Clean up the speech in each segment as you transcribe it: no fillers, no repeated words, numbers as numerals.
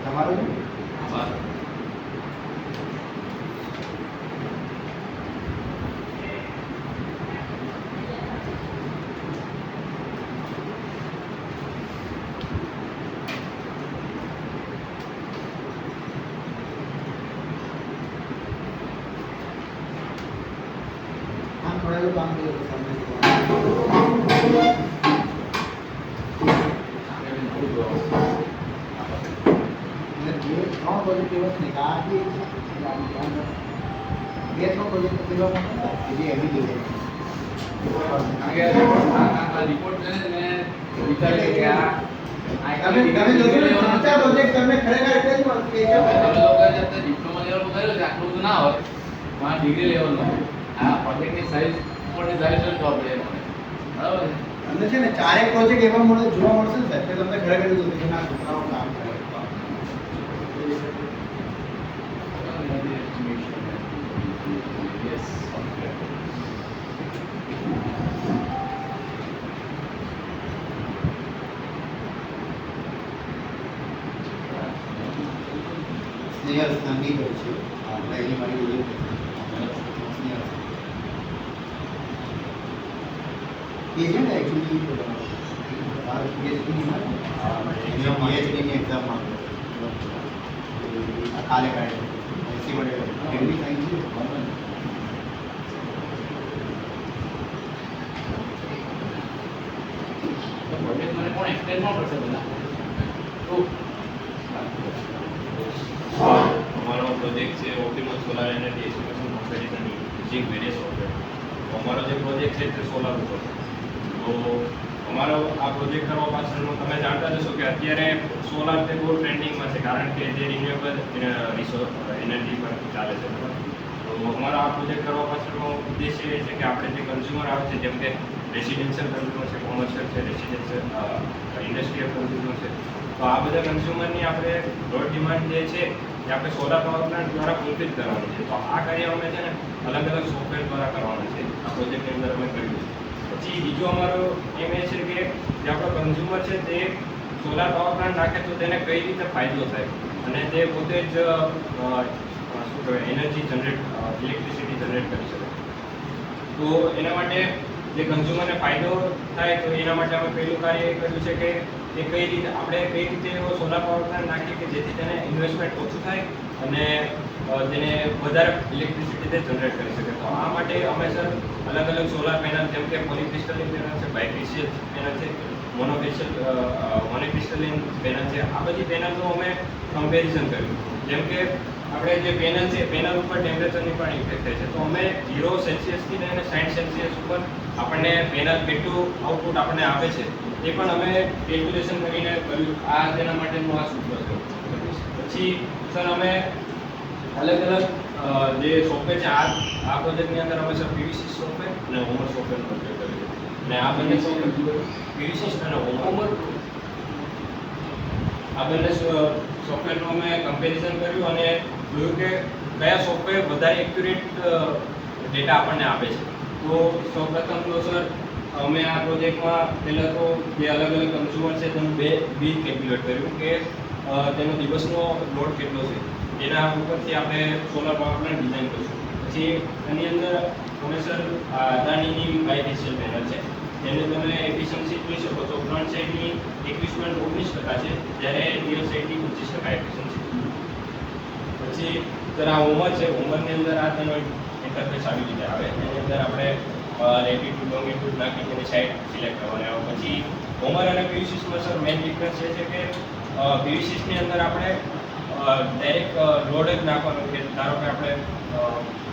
તમારું थोड़ा लोग काम कर पॉजिटिव निकाह की ये तो पॉजिटिव ये अभी दे આ રિપોર્ટ છે ને મેં વિચાર્યું કે તમે લોકો ચર્ચા પ્રોજેક્ટ તમને ખરેખર એટલે જ મળશે કે તમે લોકો જે ડિપ્લોમા લેવલ કર્યો છે આટલું બધું ના હોય માં ડિગ્રી લેવલનો આ પ્રોજેક્ટની સાઈઝ ઉપરની સાઈઝ જ ખબર પડે મને બરાબર છે તમને છે ને ચારેક પ્રોજેક્ટ એવા મળે જોવા મળશે ને સાહેબ કે તમને ખરેખર એવું થશે કે ના છોકરાઓ કામ કરે સ્નેહલ નાની હોય છે આપણે એની મારી જોડે ये है ना एक्चुअली बार पीएचडी ની એક્ઝામ માં કાલે કાઢે એસી વડે ડિગ્રી થાય છે તો પ્રોજેક્ટ મને કોણ એક્સપ્લેન કોણ કરશે બધા તો हमारा प्रोजेक्ट है optimal solar energy estimation comparison using various software हमारा जो प्रोजेक्ट है તે સોલાર ઉપર તો અમારો આ પ્રોજેક્ટ કરવા પાછળનો તમે જાણતા જશો કે અત્યારે સોલાર તે બહુ ટ્રેન્ડિંગમાં છે કારણ કે જે રિન્યુએબલ એનર્જી પર ચાલે છે તો અમારો આ પ્રોજેક્ટ કરવા પાછળનો ઉદ્દેશ્ય એ છે કે આપણે જે કન્ઝ્યુમર આવે છે જેમ કે રેસિડેન્શિયલ કન્ઝ્યુમર છે કોમર્શિયલ છે રેસિડેન્શિયલ ઇન્ડસ્ટ્રીયલ કન્ઝ્યુમર છે તો આ બધા કન્ઝ્યુમરની આપણે લોડ ડિમાન્ડ જે છે એ આપણે સોલાર પાવર પ્લાન્ટ દ્વારા ફૂલફિલ કરવાની છે તો આ કાર્ય અમે છે ને અલગ અલગ સોફ્ટવેર દ્વારા કરવાના છે આ પ્રોજેક્ટની અંદર અમે કર્યું છે પછી બીજો અમારો એમ એ છે કે જે આપણો કન્ઝ્યુમર છે તે સોલાર પાવર પ્લાન્ટ નાખે તો તેને કઈ રીતે ફાયદો થાય અને તે પોતે જ શું કહેવાય એનર્જી જનરેટ ઇલેક્ટ્રિસિટી જનરેટ કરી શકે તો એના માટે જે કન્ઝ્યુમરને ફાયદો થાય તો એના માટે અમે પહેલું કાર્ય એ કર્યું છે કે એ કઈ રીતે આપણે કઈ રીતે એવો સોલાર પાવર પ્લાન્ટ નાખીએ કે જેથી તેને ઇન્વેસ્ટમેન્ટ ઓછું થાય અને તેને વધારે ઇલેક્ટ્રિસિટી તે જનરેટ કરી શકે તો આ માટે અમે સર અલગ અલગ સોલાર પેનલ જેમ કે પોલીક્રિસ્ટલિન પેનલ છે બાયક્રિસ્ટલ પેનલ છે મોનોક્રિસ્ટલિન પેનલ છે આ બધી પેનલનું અમે કમ્પેરિઝન કર્યું જેમ કે આપણે જે પેનલ છે પેનલ ઉપર ટેમ્પરેચરની પણ ઇફેક્ટ થાય છે તો અમે 0 સેલ્સિયસથી લઈને 60 સેલ્સિયસ ઉપર આપણને પેનલ કેટલું આઉટપુટ આપણને આપે છે એ પણ અમે કેલ્ક્યુલેશન કરીને કર્યું આ તેના માટેનું આ સૂત્ર છે પછી સર અમે અલગ અલગ જે સોફ્ટવેર છે આ પ્રોજેક્ટની અંદર અમે સર પીવીસી સોફ્ટવેર અને હોમર સોફ્ટવેરનો ઉપયોગ કર્યો છે અને આ બંને સોફ્ટવેર પીવીસી અને હોમર આ બંને સોફ્ટવેરનું અમે કમ્પેરિઝન કર્યું અને જોયું કે કયા સોફ્ટવેર વધારે એક્યુરેટ ડેટા આપણને આપે છે તો સૌપ્રથમ તો સર અમે આ પ્રોજેક્ટમાં પહેલાં તો જે અલગ અલગ કન્ઝ્યુમર છે તેનું બિલ કેલ્ક્યુલેટ કર્યું કે તેનો દિવસનો લોડ કેટલો છે એના ઉપરથી આપણે સોલાર પાવર પ્લાન્ટ ડિઝાઇન કરીશું પછી એની અંદર અમે સર અદાણીની બાયક્રિસ્ટલ પેનલ છે જેને તમે એફિશિયન્સી જોઈ શકો છો ફ્રન્ટ સાઈડની 21.19% છે જ્યારે રિયર સાઈડની 25% એફિશિયન્સી પછી સર આ હોમર છે હોમરની અંદર આ તેનો ઇન્ટરફેસ આવી રીતે આવે એની અંદર આપણે લેટિટ્યુડ લોંગિટ્યુડ નાખી તેની સાઈડ સિલેક્ટ કરવાની આવે પછી હોમર અને પીવીસીસમાં સર મેઇન ડિફરન્સ એ છે કે પીવીસીસની અંદર આપણે ડાયરેક્ટ લોડ જ નાખવાનો કે ધારો કે આપણે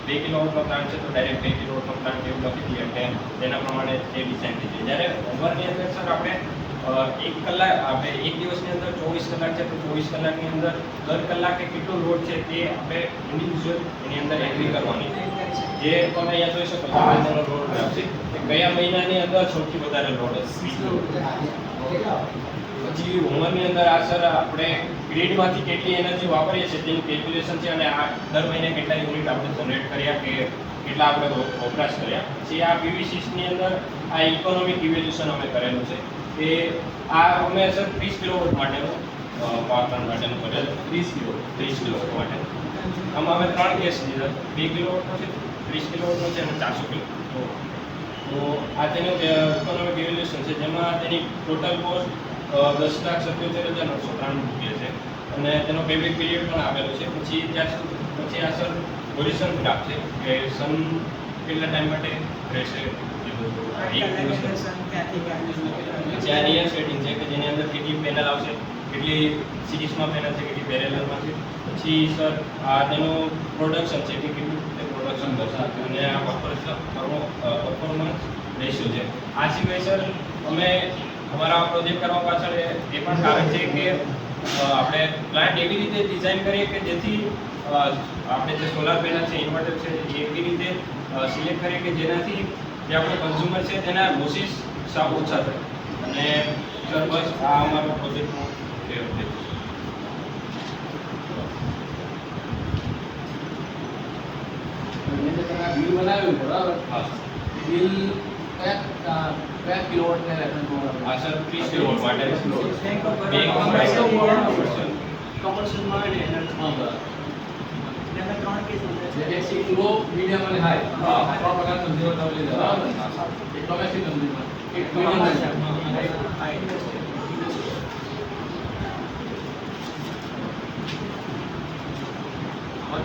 2 કિલોવોટનો પ્લાન્ટ છે તો ડાયરેક્ટ 2 કિલોવોટનો પ્લાન્ટ એવું લખી દઈએ એટલે તેના પ્રમાણે તે ડિઝાઇન થઈ જાય જ્યારે હોમરની અંદર સર આપણે એક કલાક આપણે એક દિવસની અંદર 24 કલાક છે તો 24 કલાકની અંદર દર કલાકે કેટલો લોડ છે તે આપણે ઇન્ડિવિજ્યુઅલ એની અંદર એગ્રી કરવાની છે. જે તમે અહીંયા જોઈ શકો છો આજનો લોડ આવશે કે કયા મહિનાની અંદર સૌથી વધારે લોડ હશે. પછી હોમવર્કની અંદર આ સર આપણે ગ્રીડમાંથી કેટલી એનર્જી વાપરીએ છીએ તેનું કેલ્ક્યુલેશન છે અને આ દર મહિને કેટલા યુનિટ આપણે જનરેટ કર્યા કે કેટલા આપણે વપરાશ કર્યા. પછી આ PV6 ની અંદર આ ઇકોનોમિક ઇવેલ્યુશન અમે કરેલું છે કે આ અમે સર 30 કિલોવોટ માટેનું પાવર પ્લાન્ટ માટેનું કરેલું 30 કિલોવોટ માટે. આમાં અમે 3 કેસ લીધા 2 કિલોવોટનો છે 30 કિલોવોટનો છે અને 400 કિલોવોટ. તો આ તેનું ઇકોનોમિક ઇવેલ્યુશન છે જેમાં તેની ટોટલ કોસ્ટ 10,77,993 રૂપિયા છે અને તેનો પેબેક પીરિયડ પણ આપેલો છે. પછી પછી આ સર હોરિઝોન ગ્રાફ છે કે સન કેટલા ટાઈમ માટે રહેશે. પછી આ રિયલ સેટિંગ છે કે જેની અંદર કેટલી પેનલ આવશે, કેટલી સિરીઝમાં પેનલ છે, કેટલી પેરેલલમાં છે. પછી સર આ તેનું પ્રોડક્શન છે કે કેટલું તે પ્રોડક્શન કરશે અને આ પરફોર્મન્સ રેશિયો છે. આ સિવાય સર અમે અમારા પ્રોજેક્ટ કરવા પાછળ એ પણ કારણ છે કે આપણે પ્લાન્ટ એવી રીતે ડિઝાઇન કરીએ કે જેથી આપણે જે સોલાર પેનલ છે ઇન્વર્ટર છે એ એવી રીતે સિલેક્ટ કરીએ કે જેનાથી જે આપણો કન્ઝ્યુમર છે તેના લોસીસ સાવ ઓછા થાય. અને સર બસ આ અમારો પ્રોજેક્ટનો છે object. બિલ બનાવ્યું બરાબર. હા બિલ કયા કિલોવોટ ને રેફરન્સ આ સર 30 કિલોવોટ માટે કોમર્શિયલમાં આવે ને હા બરાબર. એના 3 કેસ છે. એક લો, મીડિયમ અને હાઈ. હા, 3 પ્રકારના કન્ઝ્યુમર તમે લીધા બરાબર. એક ડોમેસ્ટિક કન્ઝ્યુમર, એક મીડિયમ.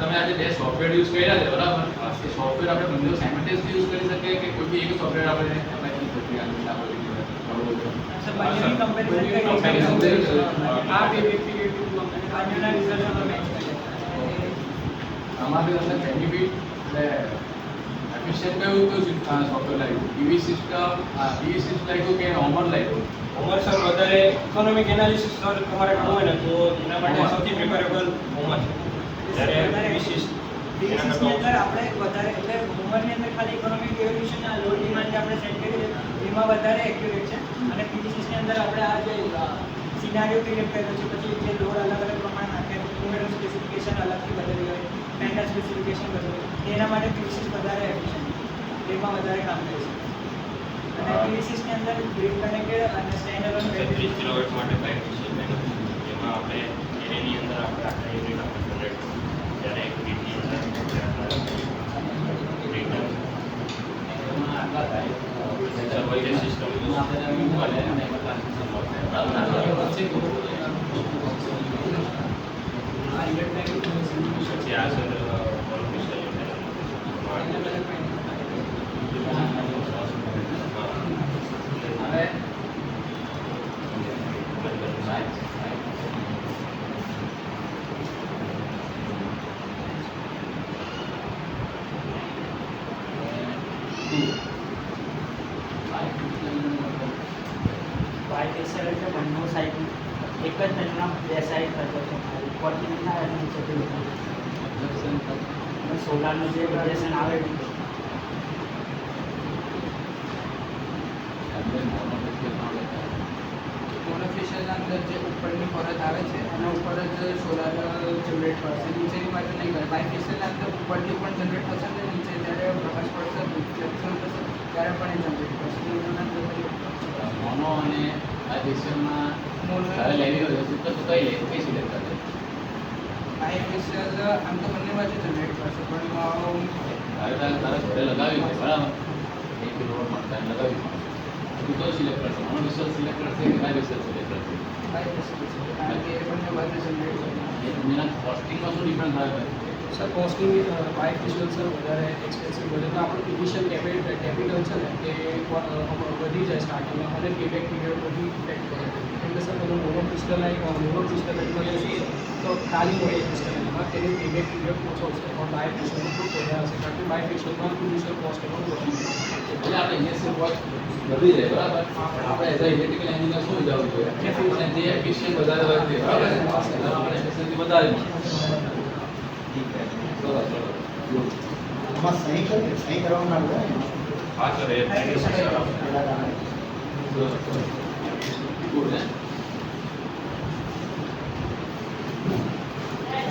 તમે આજે 2 સોફ્ટવેર યુઝ કર્યા છે બરાબર. એ સોફ્ટવેર આપણે બંને સાયમલ્ટેનિયસલી યુઝ કરી શકીએ કે કોઈ બી એક સોફ્ટવેર આપણે એપ્લાય કરી શકીએ આ રીતે આપણે બંનેની comparison કરી આ બે વ્યક્તિગત બંનેના રિઝલ્ટ અમે મેચ કરીએ. આમાંથી તમને બેનિફિટ એટલે એફિશિયન્ટ કયું સોફ્ટવેર લાગ્યું? PV સિસ્ટમ લાગ્યું કે હોમર લાગ્યું? હોમર સર વધારે ઇકોનોમિક એનાલિસિસ સર તમારે કરવું હોય ને તો એના માટે સૌથી પ્રિફરેબલ હોમર છે. જ્યારે વિશિષ્ટ ની અંદર આપણે વધારે એટલે હોમવર્કની અંદર ખાલી ઇકોનોમિક ઇવોલ્યુશન આ લોડ ડિમાન્ડ જે આપણે સેટ કરી એમાં વધારે એક્યુરેટ છે અને PV6 ની અંદર આપણે આ જે સિનારિયો ક્રિએટ કર્યો છે પછી જે લોડ અલગ અલગ પ્રમાણે નાખે ઇન્વર્ટર સ્પેસિફિકેશન અલગથી બદલી હોય પેનલ સ્પેસિફિકેશન બદલી એના માટે PV6 વધારે એફિશિયન્ટ એમાં વધારે કામ કરે છે. અને PV6 ની અંદર ગ્રીડ કનેક્ટેડ અને સ્ટેન્ડ અલોન 30 કિલોવોટ માટે કઈ વિશે એમાં આપણે એની અંદર આપણે આખા યુનિટ આપણે જનરેટ જ્યારે એક ગ્રીડની અંદર એમાં આટલા થાય સર્વર સિસ્ટમ આપણે મળે અને એમાં પછી આ સર બાયપેશિયલ એટલે બંને સાઈડ એક જ પેનલના બે સાઈડ થતો છે ઉપરથી થાય અને નીચેથી થાય. અને સોલારનું જે વેરિએશન આવે મોનોફેશિયલના અંદર જે ઉપરની પરત આવે છે એના ઉપર જ સોલાર જનરેટ કરશે, નીચેની બાજુ નહીં કરે. બાયફેશિયલના અંદર ઉપરથી પણ જનરેટ થશે અને નીચે જ્યારે પ્રકાશ પડશે રિફ્લેક્શન થશે ત્યારે પણ એ જનરેટ કરશે. મોનો અને આ દેશમાં મોનો તારે લેવી હોય તો કઈ લે કઈ સિલેક્ટ કરે? બાયફેશિયલ આમ તો બંને બાજુ જનરેટ કરશે પણ તારા ઘરે લગાવી છે બરાબર. 1 કિલોવોટ માટે તારે લગાવી છે. તું તો સિલેક્ટ કરશે, મોનો વિસ્યુઅલ સિલેક્ટ કરશે કે બાય વિસ્યુઅલ સિલેક્ટ કરશે? બાયફેશિયલ કારણ કે એ બંને બાજુ જનરેટ કરશે. એના કોસ્ટિંગમાં શું ડિફરન્સ આવે? સર કોસ્ટિંગ બાયફેશિયલ સર વધારે એક્સપેન્સિવ વધે તો આપણું ઇનિશિયલ કેપિટલ છે ને તે વધી જાય સ્ટાર્ટિંગમાં અને પેબેક પીરિયડ બધી ઇફેક્ટ કરે. એટલે સર તમે મોનો ક્રિસ્ટલાઇઝમાં જશો તો ખાલી મોનો ક્રિસ્ટલાઇઝ એમાં તેની પેમેન્ટ પીરિયડ ઓછો છે પણ બાય ફિશનમાં થોડું વધારે હશે કારણ કે બાય ફિશનમાં ઇનિશિયલ કોસ્ટ એમાં વધી જાય એટલે આપણે ઇન્ડસ્ટ્રીયલ કોસ્ટ વધી જાય બરાબર આપણે એઝ અ ઇલેક્ટ્રિકલ એન્જિનિયર શું જવું જોઈએ અને જે એફિશિયન્ટ વધારે હોય તે બરાબર આપણે એફિશિયન્સી વધારે ठीक है સરસ આમાં સહી કરવાની ના હોય હા સર એ